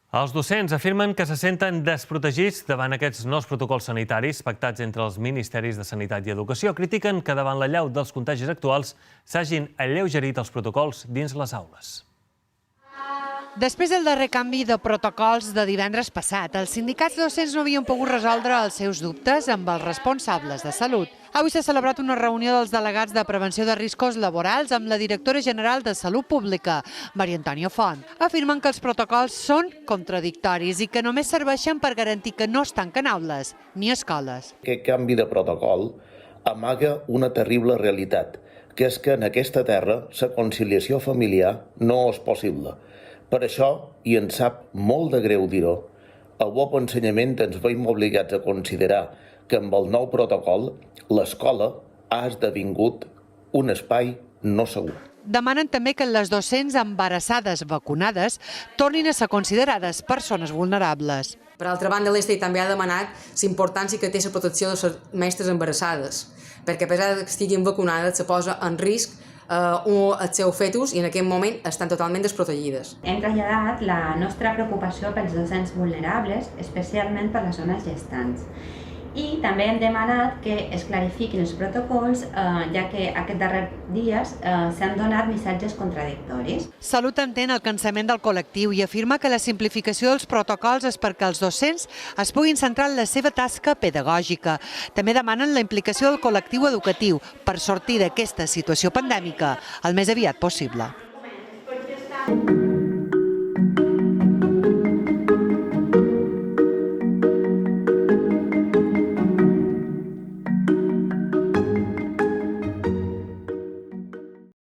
Els docents afirmen que se senten desprotegits davant aquests nous protocols sanitaris pactats entre els Ministeris de Sanitat i Educació. Critiquen que davant l'allau dels contagis actuals s'hagin alleugerit els protocols dins les aules. Després del darrer canvi de protocols de divendres passat, els sindicats docents no havien pogut resoldre els seus dubtes amb els responsables de salut. Avui s'ha celebrat una reunió dels delegats de prevenció de riscos laborals amb la directora general de Salut Pública, Maria Antònia Font. Afirmen que els protocols són contradictoris i que només serveixen per garantir que no es tanquen aules ni escoles. Aquest canvi de protocol amaga una terrible realitat, que és que en aquesta terra la conciliació familiar no és possible. Per això, i ens sap molt de greu dir-ho, al BOP Ensenyament ens veiem obligats a considerar que amb el nou protocol l'escola ha esdevingut un espai no segur. Demanen també que les docents embarassades vacunades tornin a ser considerades persones vulnerables. Per altra banda, l'ESTEI també ha demanat la importància que té la protecció de les mestres embarassades, perquè a pesar que estiguin vacunades se posa en risc el seu fetus i en aquest moment estan totalment desprotegides. Hem traslladat la nostra preocupació pels docents vulnerables, especialment per les zones gestants. I també hem demanat que es clarifiquin els protocols, ja que aquests darrers dies s'han donat missatges contradictoris. Salut entén el cansament del col·lectiu i afirma que la simplificació dels protocols és perquè els docents es puguin centrar en la seva tasca pedagògica. També demanen la implicació del col·lectiu educatiu per sortir d'aquesta situació pandèmica el més aviat possible.